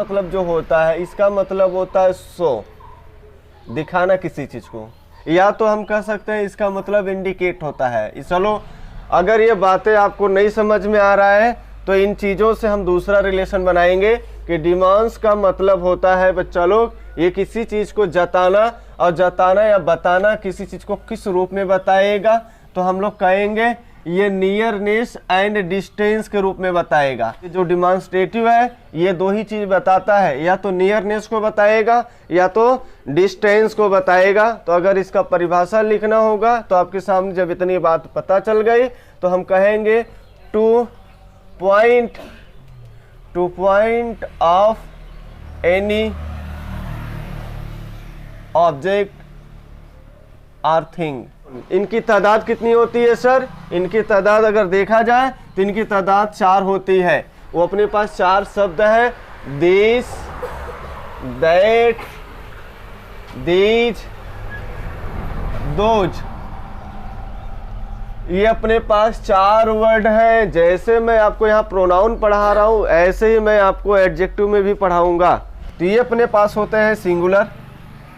मतलब जो होता है, इसका मतलब होता है शो, दिखाना किसी चीज को, या तो हम कह सकते हैं इसका मतलब इंडिकेट होता है। चलो अगर ये बातें आपको नहीं समझ में आ रहा है तो इन चीज़ों से हम दूसरा रिलेशन बनाएंगे कि डिमांड्स का मतलब होता है बच्चा लोग ये किसी चीज़ को जताना, और जताना या बताना किसी चीज़ को किस रूप में बताएगा, तो हम लोग कहेंगे ये नियरनेस एंड डिस्टेंस के रूप में बताएगा। जो डिमॉन्स्ट्रेटिव है ये दो ही चीज बताता है, या तो नियरनेस को बताएगा या तो डिस्टेंस को बताएगा। तो अगर इसका परिभाषा लिखना होगा तो आपके सामने जब इतनी बात पता चल गई तो हम कहेंगे two point of any object or thing. इनकी तादाद कितनी होती है सर? इनकी तादाद अगर देखा जाए तो इनकी तादाद 4 होती है। वो अपने पास 4 शब्द है, दिस, दैट, दीज, दोज। ये अपने पास 4 वर्ड हैं। जैसे मैं आपको यहाँ प्रोनाउन पढ़ा रहा हूँ ऐसे ही मैं आपको एडजेक्टिव में भी पढ़ाऊंगा। तो ये अपने पास होते हैं सिंगुलर।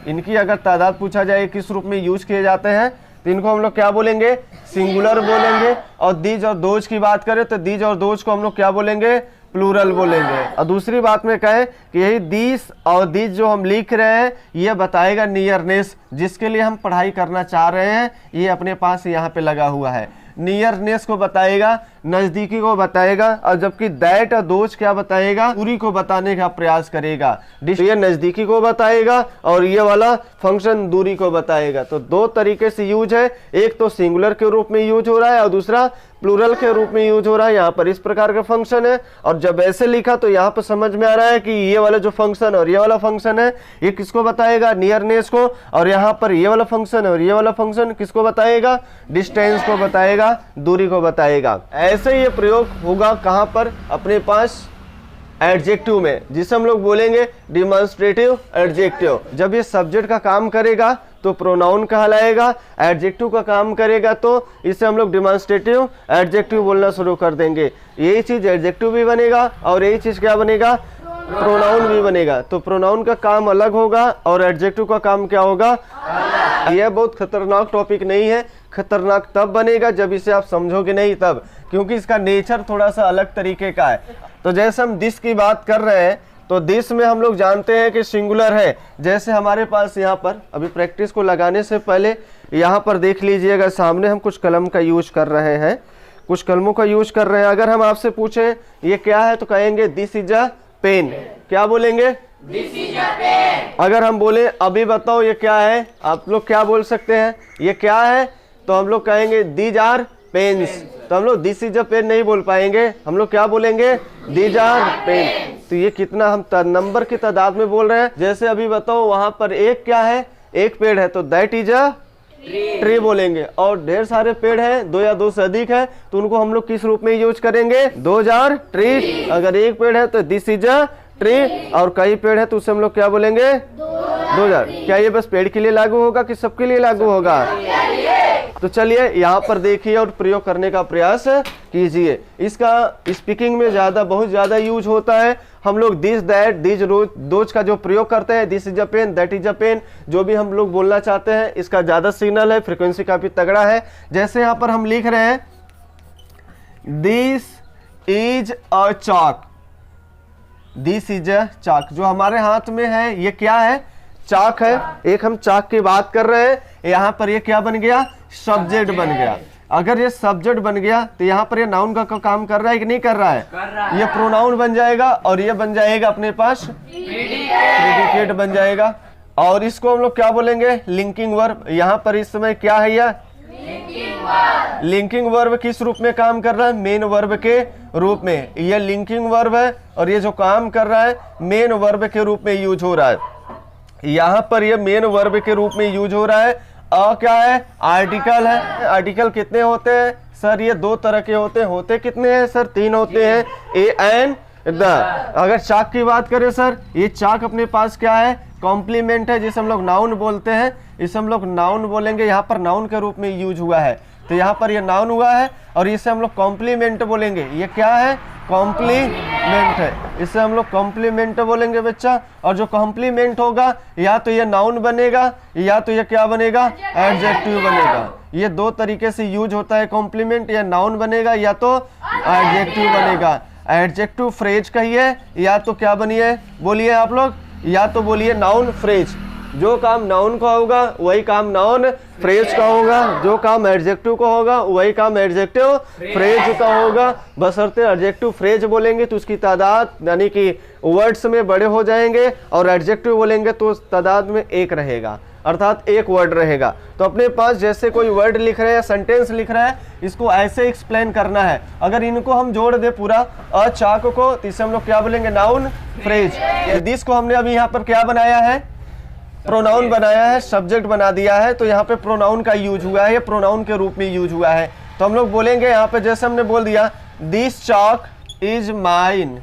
इनकी अगर तादाद पूछा जाए किस रूप में यूज किए जाते हैं तो इनको हम लोग क्या बोलेंगे? सिंगुलर बोलेंगे। और दीज और दोज की बात करें तो दीज और दोज को हम लोग क्या बोलेंगे? प्लूरल बोलेंगे। और दूसरी बात में कहें कि यही दिस और दीज जो हम लिख रहे हैं ये बताएगा नियरनेस, जिसके लिए हम पढ़ाई करना चाह रहे हैं। ये अपने पास यहाँ पे लगा हुआ है, नियरनेस को बताएगा, नजदीकी को बताएगा। और जबकि दैट और दोज क्या बताएगा? दूरी को बताने का प्रयास करेगा। ये नजदीकी को बताएगा और ये वाला फंक्शन दूरी को बताएगा। तो 2 तरीके से यूज है, एक तो सिंगुलर के रूप में यूज हो रहा है और दूसरा प्लूरल के रूप में यूज हो रहा है। यहाँ पर इस प्रकार का फंक्शन है, और जब ऐसे लिखा तो यहाँ पर समझ में आ रहा है कि ये वाला जो फंक्शन और ये वाला फंक्शन है ये किसको बताएगा? नियरनेस को। और यहाँ पर ये वाला फंक्शन और ये वाला फंक्शन किसको बताएगा? डिस्टेंस को बताएगा, दूरी को बताएगा। ऐसे ये प्रयोग होगा कहाँ पर? अपने पास एडजेक्टिव में, जिसे हम लोग बोलेंगे डिमॉन्स्ट्रेटिव एडजेक्टिव। जब ये सब्जेक्ट का काम करेगा तो प्रोनाउन कहलाएगा, एडजेक्टिव का काम करेगा तो इसे हम लोग डिमॉन्स्ट्रेटिव एडजेक्टिव बोलना शुरू कर देंगे। यही चीज एडजेक्टिव भी बनेगा और यही चीज क्या बनेगा? प्रोनाउन भी बनेगा। तो प्रोनाउन का काम अलग होगा और एडजेक्टिव का काम क्या होगा? यह बहुत खतरनाक टॉपिक नहीं है, खतरनाक तब बनेगा जब इसे आप समझोगे नहीं तब, क्योंकि इसका नेचर थोड़ा सा अलग तरीके का है। तो जैसे हम दिस की बात कर रहे हैं तो दिस में हम लोग जानते हैं कि सिंगुलर है। जैसे हमारे पास यहाँ पर अभी प्रैक्टिस को लगाने से पहले यहाँ पर देख लीजिएगा, सामने हम कुछ कलम का यूज कर रहे हैं, कुछ कलमों का यूज कर रहे हैं। अगर हम आपसे पूछें ये क्या है तो कहेंगे दिस इज अ पेन। क्या बोलेंगे? This is a pen. अगर हम बोले अभी बताओ ये क्या है, आप लोग क्या बोल सकते हैं? ये क्या है? तो हम लोग कहेंगे दीज आर पेन्स। तो हम लोग दिस इज अ पेन नहीं बोल पाएंगे, हम लोग क्या बोलेंगे? These are pen. तो ये कितना हम नंबर की तादाद में बोल रहे हैं। जैसे अभी बताओ वहां पर एक क्या है? एक पेड़ है तो दैट इज अ ट्री बोलेंगे। और ढेर सारे पेड़ हैं, 2 या 2 से अधिक है तो उनको हम लोग किस रूप में यूज करेंगे? Those are tree. अगर एक पेड़ है तो दिस इज अ ट्री, और कई पेड़ है तो उसे हम लोग क्या बोलेंगे? 2000। क्या ये बस पेड़ के लिए लागू होगा कि सबके लिए लागू होगा? तो चलिए यहाँ पर देखिए और प्रयोग करने का प्रयास कीजिए। इसका स्पीकिंग में बहुत ज्यादा यूज होता है। हम लोग दिस, दैट, दिस, दोज का जो प्रयोग करते हैं, this is a pen, that is a pen, जो भी हम लोग बोलना चाहते हैं इसका ज्यादा सिग्नल है, फ्रीक्वेंसी काफी तगड़ा है। जैसे यहाँ पर हम लिख रहे हैं this is a chalk, this is a chalk. जो हमारे हाथ में है ये क्या है? चाक है। एक हम चाक की बात कर रहे हैं, यहाँ पर ये क्या बन गया? सब्जेक्ट बन गया। अगर ये सब्जेक्ट बन गया तो यहाँ पर ये नाउन का काम कर रहा है कि नहीं कर रहा है? ये प्रोनाउन बन जाएगा और ये बन जाएगा अपने पास प्रेडिकेट बन जाएगा। और इसको हम लोग क्या बोलेंगे? Linking verb. यहाँ पर इस समय क्या है? यह लिंकिंग वर्ब किस रूप में काम कर रहा है? मेन वर्ब के रूप में। यह लिंकिंग वर्ब है और ये जो काम कर रहा है मेन वर्ब के रूप में यूज हो रहा है। यहाँ पर यह मेन वर्ब के रूप में यूज हो रहा है। क्या है? आर्टिकल है। आर्टिकल कितने होते हैं सर? ये 2 तरह के होते कितने हैं सर? 3 होते हैं, ए एंड द। अगर चाक की बात करें सर, ये चाक अपने पास क्या है? कॉम्प्लीमेंट है, जिसे हम लोग नाउन बोलते हैं। इसे हम लोग नाउन बोलेंगे, यहाँ पर नाउन के रूप में यूज हुआ है, तो यहाँ पर ये नाउन हुआ है। और इसे हम लोग कॉम्प्लीमेंट बोलेंगे, ये क्या है, कॉम्प्लीमेंट है, इसे हम लोग कॉम्प्लीमेंट बोलेंगे बच्चा। और जो कॉम्प्लीमेंट होगा या तो ये नाउन बनेगा या तो ये क्या बनेगा, एडजेक्टिव बनेगा। ये दो तरीके से यूज होता है कॉम्प्लीमेंट, या नाउन बनेगा या तो एडजेक्टिव बनेगा। एडजेक्टिव फ्रेज कहिए या तो क्या बनिए, बोलिए आप लोग, या तो बोलिए नाउन फ्रेज। जो काम नाउन का होगा वही काम नाउन फ्रेज का होगा, जो काम एडजेक्टिव का होगा वही काम एडजेक्टिव फ्रेज का होगा। बशर्ते एडजेक्टिव फ्रेज बोलेंगे तो उसकी तादाद यानी कि वर्ड्स में बड़े हो जाएंगे, और एडजेक्टिव बोलेंगे तो तादाद में एक रहेगा, अर्थात एक वर्ड रहेगा। तो अपने पास जैसे कोई वर्ड लिख रहे हैं या सेंटेंस लिख रहा है, इसको ऐसे एक्सप्लेन करना है। अगर इनको हम जोड़ दे पूरा अचाक को, तो इसे हम लोग क्या बोलेंगे, नाउन फ्रेज। दिस को हमने अभी यहाँ पर क्या बनाया है, प्रोनाउन बनाया है, सब्जेक्ट बना दिया है, तो यहाँ पे प्रोनाउन का यूज हुआ है, ये प्रोनाउन के रूप में यूज हुआ है। तो हम लोग बोलेंगे यहाँ पे, जैसे हमने बोल दिया दिस चॉक इज माइन।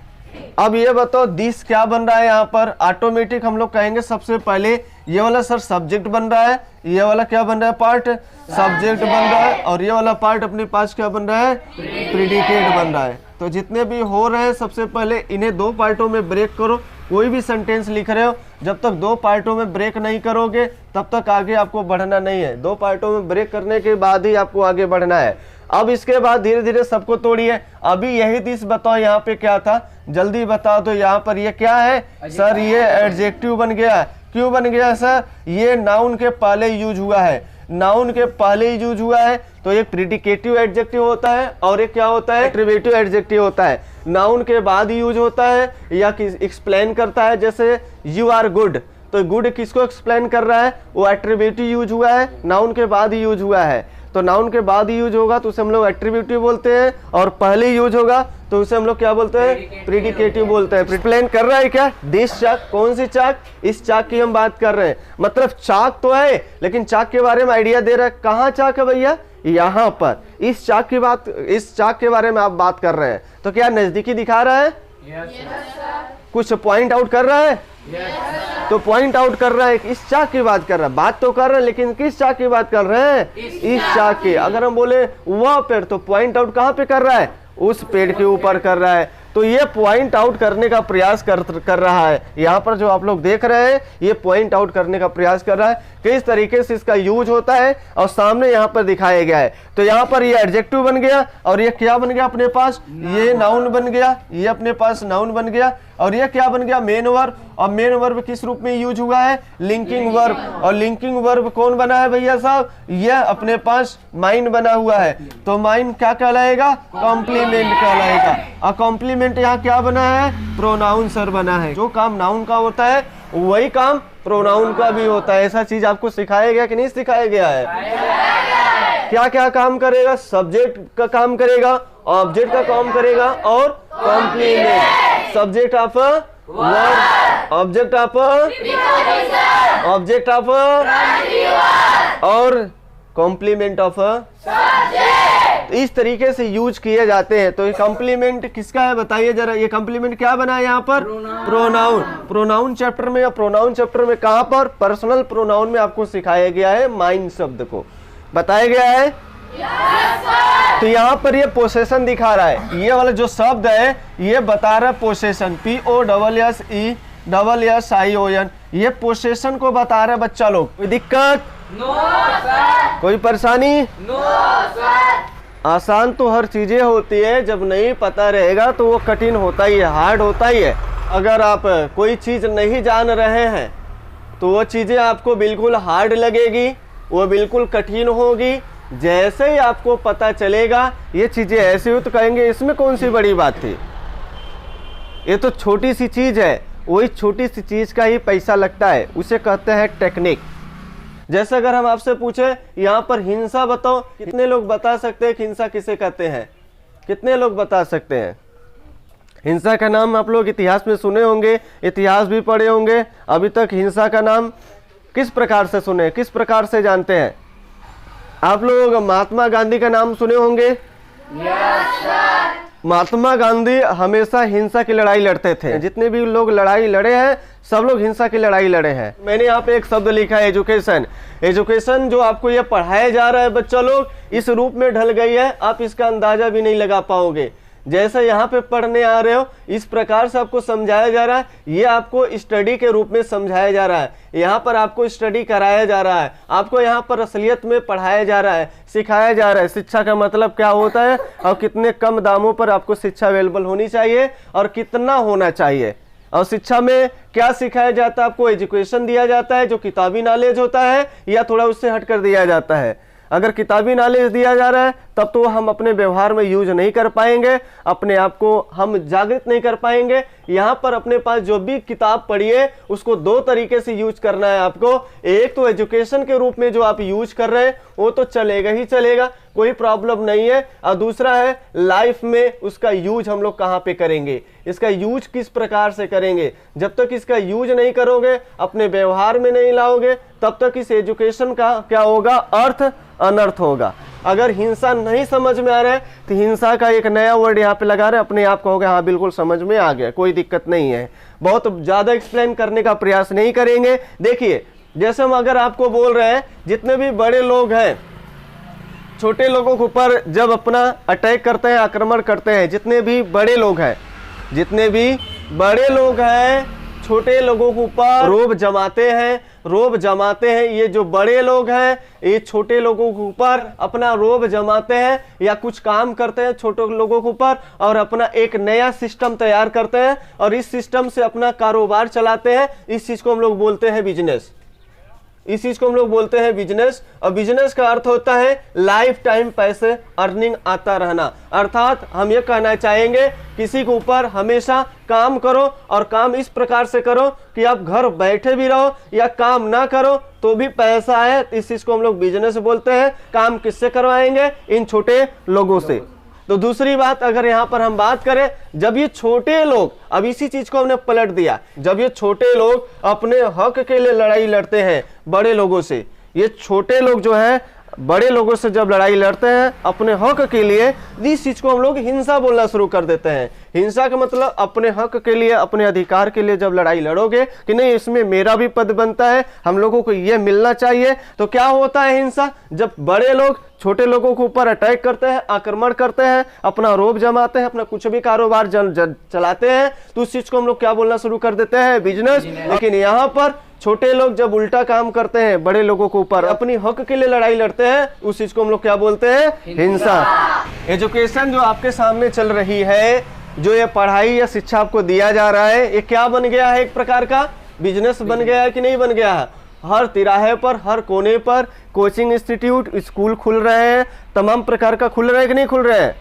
अब ये बताओ दिस क्या बन रहा है, यहाँ पर ऑटोमेटिक हम लोग कहेंगे सबसे पहले ये वाला सर सब्जेक्ट बन रहा है, ये वाला क्या बन रहा है, पार्ट सब्जेक्ट बन रहा है, और ये वाला पार्ट अपने पास क्या बन रहा है, प्रेडिकेट बन रहा है। तो जितने भी हो रहे हैं सबसे पहले इन्हें दो पार्टों में ब्रेक करो। कोई भी सेंटेंस लिख रहे हो, जब तक दो पार्टों में ब्रेक नहीं करोगे तब तक आगे आपको बढ़ना नहीं है। दो पार्टों में ब्रेक करने के बाद ही आपको आगे बढ़ना है। अब इसके बाद धीरे धीरे सबको तोड़िए। अभी यही दिस बताओ यहाँ पे क्या था, जल्दी बताओ। तो यहाँ पर ये क्या है सर, ये एडजेक्टिव बन गया। क्यों बन गया सर, ये नाउन के पहले यूज हुआ है, नाउन के पहले ही यूज हुआ है। तो एक प्रेडिकेटिव एडजेक्टिव होता है और एक क्या होता है, एट्रीब्यूटिव एडजेक्टिव होता है। नाउन के बाद यूज होता है या एक्सप्लेन करता है, जैसे यू आर गुड, तो गुड किसको एक्सप्लेन कर रहा है, वो एट्रीब्यूटिव यूज हुआ है, नाउन के बाद ही यूज हुआ है। तो नाउन के बाद यूज होगा तो उसे हम लोग एट्रीब्यूटिव बोलते हैं, और पहले यूज होगा तो उसे हम लोग क्या बोलते हैं, प्रेडिकेटिव बोलते हैं। एक्सप्लेन कर रहा है क्या, दिस चाक, कौन सी चाक, इस चाक की हम बात कर रहे हैं। मतलब चाक तो है लेकिन चाक के बारे में आइडिया दे रहा है, कहाँ चाक है भैया, यहाँ पर इस चाक की बात, इस चाक के बारे में आप बात कर रहे हैं। तो क्या नजदीकी दिखा रहा है, कुछ पॉइंट आउट कर रहा है, तो पॉइंट आउट कर रहा है, इस चाक की बात कर रहा है, बात तो कर रहे हैं लेकिन किस चाक की बात कर रहे हैं, इस चाक की। अगर हम बोले वह पेड़, तो पॉइंट आउट कहाँ पे कर रहा है, उस पेड़ के ऊपर कर रहा है। तो ये पॉइंट आउट करने का प्रयास कर रहा है। यहाँ पर जो आप लोग देख रहे हैं ये पॉइंट आउट करने का प्रयास कर रहा है, किस तरीके से इसका यूज होता है और सामने यहाँ पर दिखाया गया है। तो यहाँ पर ये एडजेक्टिव बन गया, और ये क्या बन गया अपने पास, ये नाउन बन गया, ये अपने पास नाउन बन गया, और ये क्या बन गया, मेन वर्ब। और मेन वर्ब किस रूप में यूज हुआ है, लिंकिंग वर्ब। और लिंकिंग वर्ब कौन बना है भैया साहब, यह अपने पास माइन बना हुआ है। तो माइन क्या कहलाएगा, कॉम्प्लीमेंट कहलाएगा। और कॉम्प्लीमेंट यहाँ क्या बना है, प्रोनाउन सर बना है। जो काम नाउन का होता है वही काम प्रोनाउन का भी होता है। ऐसा चीज आपको सिखाया गया कि नहीं सिखाया गया है, क्या क्या काम करेगा, सब्जेक्ट का काम करेगा, ऑब्जेक्ट का काम करेगा, और complement, subject of verb, object of और कॉम्प्लीमेंट ऑफ इस तरीके से यूज किए जाते हैं। तो ये कॉम्प्लीमेंट किसका है बताइए जरा, ये कॉम्प्लीमेंट क्या बना है यहाँ पर, प्रोनाउन। प्रोनाउन चैप्टर में, या प्रोनाउन चैप्टर में कहाँ पर, पर्सनल प्रोनाउन में आपको सिखाया गया है माइन शब्द को बताया गया है। तो यहाँ पर ये पोसेशन दिखा रहा है, ये वाला जो शब्द है ये बता रहा है पोसेशन, POSSESSION, ये पोसेशन को बता रहा है बच्चा लोग। कोई दिक्कत, कोई परेशानी, आसान तो हर चीजें होती है, जब नहीं पता रहेगा तो वो कठिन होता ही है, हार्ड होता ही है। अगर आप कोई चीज नहीं जान रहे हैं तो वो चीजें आपको बिल्कुल हार्ड लगेगी, वो बिल्कुल कठिन होगी। जैसे ही आपको पता चलेगा ये चीजें ऐसी हो तो कहेंगे इसमें कौन सी बड़ी बात थी, ये तो छोटी सी चीज है। वही छोटी सी चीज का ही पैसा लगता है, उसे कहते हैं टेक्निक। जैसे अगर हम आपसे पूछे यहाँ पर हिंसा बताओ, कितने लोग बता सकते हैं हिंसा किसे कहते हैं, कितने लोग बता सकते हैं। हिंसा का नाम आप लोग इतिहास में सुने होंगे, इतिहास भी पढ़े होंगे। अभी तक हिंसा का नाम किस प्रकार से सुने, किस प्रकार से जानते हैं आप लोग। महात्मा गांधी का नाम सुने होंगे, महात्मा गांधी हमेशा हिंसा की लड़ाई लड़ते थे। जितने भी लोग लड़ाई लड़े हैं सब लोग हिंसा की लड़ाई लड़े हैं। मैंने यहाँ पे एक शब्द लिखा है एजुकेशन। एजुकेशन जो आपको ये पढ़ाया जा रहा है बच्चा लोग, इस रूप में ढल गई है आप इसका अंदाजा भी नहीं लगा पाओगे। जैसे यहाँ पे पढ़ने आ रहे हो इस प्रकार से आपको समझाया जा रहा है, ये आपको स्टडी के रूप में समझाया जा रहा है। यहाँ पर आपको स्टडी कराया जा रहा है, आपको यहाँ पर असलियत में पढ़ाया जा रहा है, सिखाया जा रहा है। शिक्षा का मतलब क्या होता है और कितने कम दामों पर आपको शिक्षा अवेलेबल होनी चाहिए और कितना होना चाहिए। और शिक्षा में क्या सिखाया जाता है, आपको एजुकेशन दिया जाता है जो किताबी नॉलेज होता है या थोड़ा उससे हटकर दिया जाता है। अगर किताबी नॉलेज दिया जा रहा है तब तो हम अपने व्यवहार में यूज नहीं कर पाएंगे, अपने आप को हम जागृत नहीं कर पाएंगे। यहाँ पर अपने पास जो भी किताब पढ़ी है उसको दो तरीके से यूज करना है आपको। एक तो एजुकेशन के रूप में जो आप यूज कर रहे हैं वो तो चलेगा ही चलेगा, कोई प्रॉब्लम नहीं है। और दूसरा है लाइफ में उसका यूज हम लोग कहाँ पे करेंगे, इसका यूज किस प्रकार से करेंगे। जब तक इसका यूज नहीं करोगे, अपने व्यवहार में नहीं लाओगे, तब तक इस एजुकेशन का क्या होगा, अर्थ अनर्थ होगा। अगर हिंसा नहीं समझ में आ रहा है तो हिंसा का एक नया वर्ड यहाँ पे लगा रहे, अपने आप कहोगे हाँ बिल्कुल समझ में आ गया, कोई दिक्कत नहीं है। बहुत ज्यादा एक्सप्लेन करने का प्रयास नहीं करेंगे। देखिए जैसे हम अगर आपको बोल रहे हैं जितने भी बड़े लोग हैं छोटे लोगों के ऊपर जब अपना अटैक करते हैं, आक्रमण करते हैं, जितने भी बड़े लोग हैं छोटे लोगों के ऊपर रोब जमाते हैं। ये जो बड़े लोग हैं ये छोटे लोगों के ऊपर अपना रोब जमाते हैं या कुछ काम करते हैं छोटे लोगों के ऊपर और अपना एक नया सिस्टम तैयार करते हैं और इस सिस्टम से अपना कारोबार चलाते हैं। इस चीज को हम लोग बोलते हैं बिजनेस। और बिजनेस का अर्थ होता है लाइफ टाइम पैसे अर्निंग आता रहना। अर्थात हम ये कहना चाहेंगे किसी के ऊपर हमेशा काम करो और काम इस प्रकार से करो कि आप घर बैठे भी रहो या काम ना करो तो भी पैसा आए। इस चीज को हम लोग बिजनेस बोलते हैं। काम किससे करवाएंगे, इन छोटे लोगों से। तो दूसरी बात अगर यहाँ पर हम बात करें, जब ये छोटे लोग, अब इसी चीज को हमने पलट दिया, जब ये छोटे लोग अपने हक के लिए लड़ाई लड़ते हैं बड़े लोगों से, ये छोटे लोग जो है बड़े लोगों से जब लड़ाई लड़ते हैं अपने हक के लिए, इस चीज को हम लोग हिंसा बोलना शुरू कर देते हैं। हिंसा का मतलब अपने हक के लिए, अपने अधिकार के लिए जब लड़ाई लड़ोगे कि नहीं इसमें मेरा भी पद बनता है, हम लोगों को ये मिलना चाहिए, तो क्या होता है हिंसा। जब बड़े लोग छोटे लोगों के ऊपर अटैक करते हैं, आक्रमण करते हैं, अपना रोब जमाते हैं, अपना कुछ भी कारोबार चलाते हैं, तो उस चीज को हम लोग क्या बोलना शुरू कर देते हैं, बिजनेस। लेकिन यहाँ पर छोटे लोग जब उल्टा काम करते हैं बड़े लोगों के ऊपर, अपनी हक के लिए लड़ाई लड़ते हैं, उस चीज को हम लोग क्या बोलते हैं, हिंसा। एजुकेशन जो आपके सामने चल रही है, जो ये पढ़ाई या शिक्षा आपको दिया जा रहा है, ये क्या बन गया है, एक प्रकार का बिजनेस बन गया है कि नहीं बन गया है। हर तिराहे पर, हर कोने पर कोचिंग इंस्टीट्यूट, स्कूल खुल रहे हैं, तमाम प्रकार का खुल रहे हैं कि नहीं खुल रहे हैं।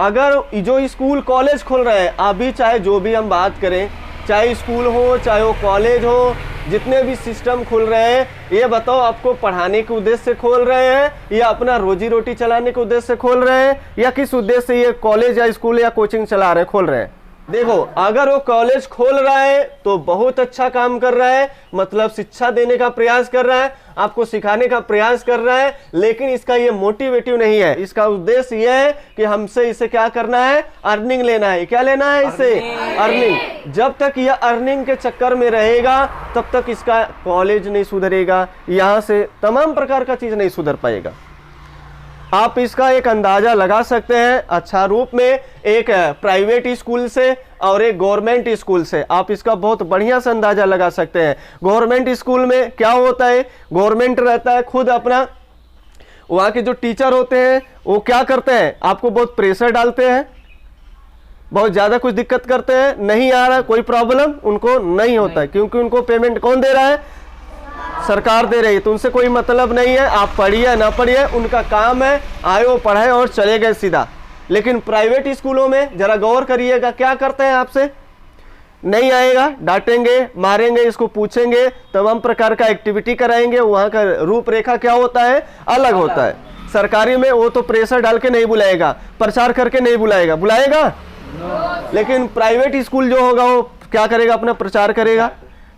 अगर जो स्कूल कॉलेज खुल रहे हैं, अभी चाहे जो भी हम बात करें, चाहे स्कूल हो चाहे वो कॉलेज हो, जितने भी सिस्टम खुल रहे हैं, ये बताओ आपको पढ़ाने के उद्देश्य से खोल रहे हैं या अपना रोजी रोटी चलाने के उद्देश्य से खोल रहे हैं या किस उद्देश्य से ये कॉलेज या स्कूल या कोचिंग चला रहे हैं, खोल रहे हैं। देखो अगर वो कॉलेज खोल रहा है तो बहुत अच्छा काम कर रहा है, मतलब शिक्षा देने का प्रयास कर रहा है, आपको सिखाने का प्रयास कर रहा है, लेकिन इसका ये मोटिवेटिव नहीं है। इसका उद्देश्य ये है कि हमसे इसे क्या करना है, अर्निंग लेना है। क्या लेना है इसे, अर्निंग। जब तक यह अर्निंग के चक्कर में रहेगा तब तक इसका कॉलेज नहीं सुधरेगा, यहाँ से तमाम प्रकार का चीज नहीं सुधर पाएगा। आप इसका एक अंदाजा लगा सकते हैं अच्छा रूप में, एक प्राइवेट स्कूल से और एक गवर्नमेंट स्कूल से आप इसका बहुत बढ़िया से अंदाजा लगा सकते हैं। गवर्नमेंट स्कूल में क्या होता है, गवर्नमेंट रहता है खुद अपना, वहाँ के जो टीचर होते हैं वो क्या करते हैं, आपको बहुत प्रेशर डालते हैं, बहुत ज्यादा कुछ दिक्कत करते हैं, नहीं आ रहा कोई प्रॉब्लम उनको नहीं होता है, क्योंकि उनको पेमेंट कौन दे रहा है, सरकार दे रही है, तो उनसे कोई मतलब नहीं है आप पढ़िए ना पढ़िए, उनका काम है आए वो पढ़ाए और चले गए सीधा। लेकिन प्राइवेट स्कूलों में जरा गौर करिएगा, क्या करते हैं, आपसे नहीं आएगा डांटेंगे, मारेंगे, इसको पूछेंगे, तमाम प्रकार का एक्टिविटी कराएंगे, वहाँ का रूपरेखा क्या होता है, अलग होता है। सरकारी में वो तो प्रेशर डाल के नहीं बुलाएगा, प्रचार करके नहीं बुलाएगा, बुलाएगा लेकिन प्राइवेट स्कूल जो होगा वो क्या करेगा, अपना प्रचार करेगा।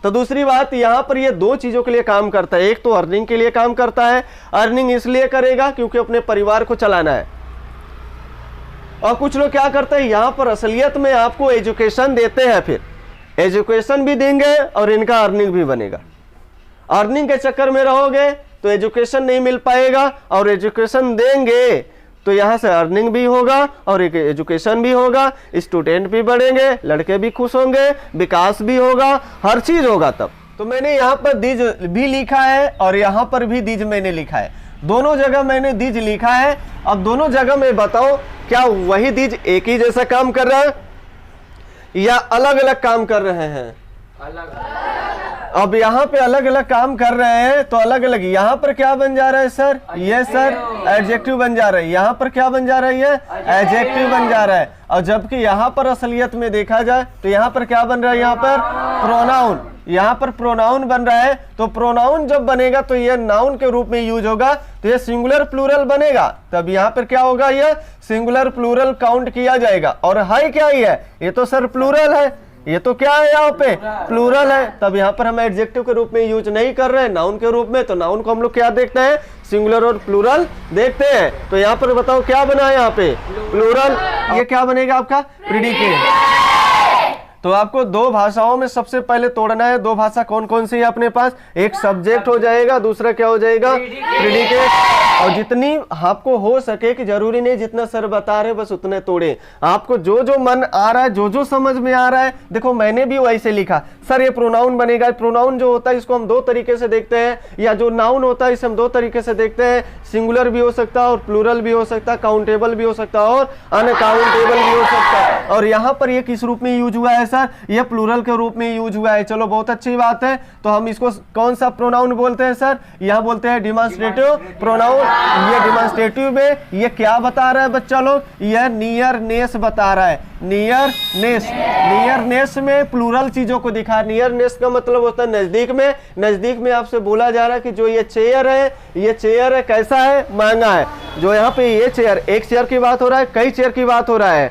तो दूसरी बात यहाँ पर ये दो चीजों के लिए काम करता है, एक तो अर्निंग के लिए काम करता है, अर्निंग इसलिए करेगा क्योंकि अपने परिवार को चलाना है, और कुछ लोग क्या करते हैं, यहाँ पर असलियत में आपको एजुकेशन देते हैं, फिर एजुकेशन भी देंगे और इनका अर्निंग भी बनेगा। अर्निंग के चक्कर में रहोगे तो एजुकेशन नहीं मिल पाएगा, और एजुकेशन देंगे तो यहाँ से अर्निंग भी होगा और एक एजुकेशन भी होगा, स्टूडेंट भी बढ़ेंगे, लड़के भी खुश होंगे, विकास भी होगा, हर चीज होगा तब। तो मैंने यहाँ पर दीज भी लिखा है और यहाँ पर भी दीज मैंने लिखा है, दोनों जगह मैंने दीज लिखा है। अब दोनों जगह में बताओ क्या वही दीज एक ही जैसा काम कर रहा है या अलग अलग काम कर रहे हैं? अब यहाँ पे अलग अलग काम कर रहे हैं तो अलग अलग, यहाँ पर क्या बन जा रहा है सर? ये सर एडजेक्टिव बन जा रहा है। यहाँ पर क्या बन जा रहा है? ये एडजेक्टिव बन जा रहा है। और जबकि यहाँ पर असलियत में देखा जाए तो यहाँ पर क्या बन रहा है? यहाँ पर प्रोनाउन, यहाँ पर प्रोनाउन बन रहा है। तो प्रोनाउन जब बनेगा तो ये नाउन के रूप में यूज होगा, तो ये सिंगुलर प्लूरल बनेगा, तब यहाँ पर क्या होगा? ये सिंगुलर प्लूरल काउंट किया जाएगा। और है क्या ये? ये तो सर प्लूरल है, ये तो क्या है? यहाँ पे प्लूरल है, तब यहाँ पर हम एडजेक्टिव के रूप में यूज नहीं कर रहे हैं, नाउन के रूप में। तो नाउन को हम लोग क्या देखते हैं? सिंगुलर और प्लूरल देखते हैं। तो यहाँ पर बताओ क्या बना है? यहाँ पे प्लूरल। ये क्या बनेगा आपका? प्रीडिकेट। तो आपको दो भाषाओं में सबसे पहले तोड़ना है। दो भाषा कौन कौन सी है अपने पास? एक सब्जेक्ट हो जाएगा, दूसरा क्या हो जाएगा? प्रीडिकेट। और जितनी आपको हो सके, कि जरूरी नहीं जितना सर बता रहे बस उतने तोड़े, आपको जो जो मन आ रहा है, जो जो समझ में आ रहा है। देखो मैंने भी वैसे लिखा, सर ये प्रोनाउन बनेगा। प्रोनाउन जो होता है इसको हम दो तरीके से देखते हैं, या जो नाउन होता है इसे हम दो तरीके से देखते हैं, सिंगुलर भी हो सकता है और प्लूरल भी हो सकता है, काउंटेबल भी हो सकता है और अनकाउंटेबल भी हो सकता है। और यहाँ पर ये किस रूप में यूज हुआ है सर? ये प्लूरल के रूप में यूज हुआ है। चलो बहुत अच्छी बात है। तो हम इसको कौन सा प्रोनाउन बोलते हैं सर? यहाँ बोलते हैं डिमॉन्स्ट्रेटिव प्रोनाउन। ये डिमॉन्स्ट्रेटिव में ये क्या बता रहा है बच्चा लोग? यह नियरनेस बता रहा है। नियरनेस, नियरनेस में प्लूरल चीजों को दिखा। नियरनेस का मतलब होता है नजदीक में। नजदीक में आपसे बोला जा रहा है कि जो ये चेयर है, ये चेयर है, कैसा है? महंगा है। जो यहाँ पे ये चेयर, एक चेयर की बात हो रहा है, कई चेयर की बात हो रहा है?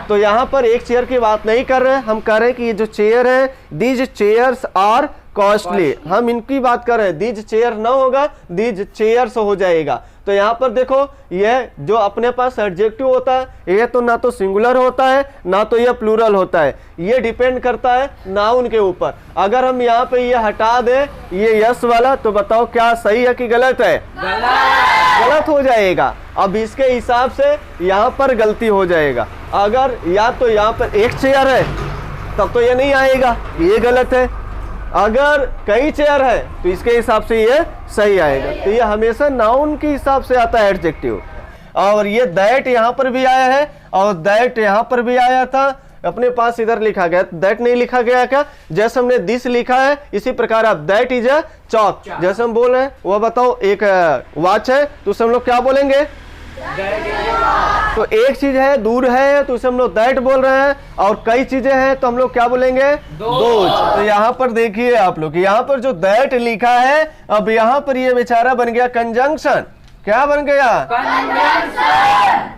तो यहाँ पर एक चेयर की बात नहीं कर रहे हैं, हम कह रहे हैं कि ये जो चेयर है, दीज चेयर्स आर कॉस्टली, हम इनकी बात कर रहे हैं। दीज चेयर ना होगा, दीज चेयर्स हो जाएगा। तो यहाँ पर देखो ये जो अपने पास एडजेक्टिव होता है, ये तो ना तो सिंगुलर होता है ना तो ये प्लूरल होता है। ये डिपेंड करता है नाउन के ऊपर। अगर हम यहाँ पे ये हटा दें, ये यस वाला, तो बताओ क्या सही है कि गलत है? गलत हो जाएगा। अब इसके हिसाब से यहाँ पर गलती हो जाएगा। अगर या तो यहाँ पर एक चेयर है तब तो ये नहीं आएगा, ये गलत है। अगर कई चेयर है तो इसके हिसाब से ये सही आएगा। तो ये हमेशा नाउन के हिसाब से आता है एडजेक्टिव। और ये दैट यहाँ पर भी आया है और दैट यहाँ पर भी आया था, अपने पास इधर लिखा गया, दैट नहीं लिखा गया क्या? जैसे हमने दिस लिखा है इसी प्रकार आप दैट इज अ चॉक जैसे हम बोल रहे हैं। वह बताओ एक वॉच है तो उसे हम लोग क्या बोलेंगे? तो एक चीज है दूर है तो उसे हम लोग दैट बोल रहे हैं, और कई चीजें हैं तो हम लोग क्या बोलेंगे? दोज। तो यहाँ पर देखिए आप लोग, यहाँ पर जो दैट लिखा है, अब यहाँ पर ये बेचारा बन गया कंजंक्शन। क्या बन गया? कंजंक्शन।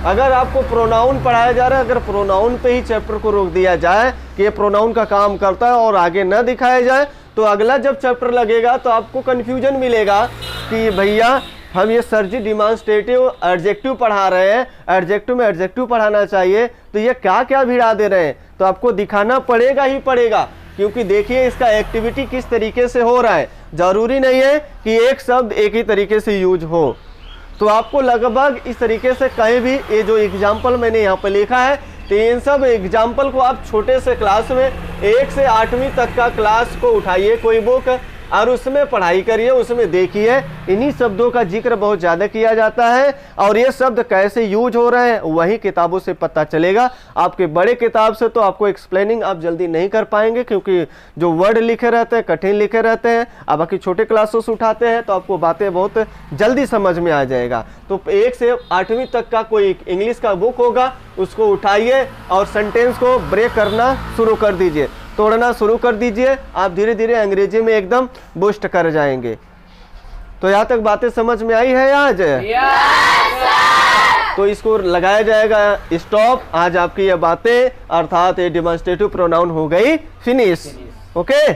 अगर आपको प्रोनाउन पढ़ाया जा रहा है, अगर प्रोनाउन पे ही चैप्टर को रोक दिया जाए कि ये प्रोनाउन का काम करता है और आगे न दिखाया जाए, तो अगला जब चैप्टर लगेगा तो आपको कंफ्यूजन मिलेगा कि भैया हम ये सर जी डिमॉन्स्ट्रेटिव एडजेक्टिव पढ़ा रहे हैं, एडजेक्टिव में एडजेक्टिव पढ़ाना चाहिए, तो ये क्या क्या भिड़ा दे रहे हैं? तो आपको दिखाना पड़ेगा ही पड़ेगा, क्योंकि देखिए इसका एक्टिविटी किस तरीके से हो रहा है। जरूरी नहीं है कि एक शब्द एक ही तरीके से यूज हो। तो आपको लगभग इस तरीके से कहीं भी, ये जो एग्जाम्पल मैंने यहाँ पर लिखा है, तो इन सब एग्जाम्पल को आप छोटे से क्लास में 1 से 8वीं तक का क्लास को उठाइए कोई बुक और उसमें पढ़ाई करिए, उसमें देखिए। इन्हीं शब्दों का जिक्र बहुत ज़्यादा किया जाता है और ये शब्द कैसे यूज हो रहे हैं वही किताबों से पता चलेगा। आपके बड़े किताब से तो आपको एक्सप्लेनिंग आप जल्दी नहीं कर पाएंगे, क्योंकि जो वर्ड लिखे रहते हैं कठिन लिखे रहते हैं। अब बाकी छोटे क्लासों से उठाते हैं तो आपको बातें बहुत जल्दी समझ में आ जाएगा। तो 1 से 8वीं तक का कोई इंग्लिश का बुक होगा, उसको उठाइए और सेंटेंस को ब्रेक करना शुरू कर दीजिए, तोड़ना शुरू कर दीजिए। आप धीरे धीरे अंग्रेजी में एकदम बूस्ट कर जाएंगे। तो यहाँ तक बातें समझ में आई है आज? तो इसको लगाया जाएगा स्टॉप। आज आपकी ये बातें अर्थात ये डिमॉन्स्ट्रेटिव प्रोनाउन हो गई फिनिश। ओके?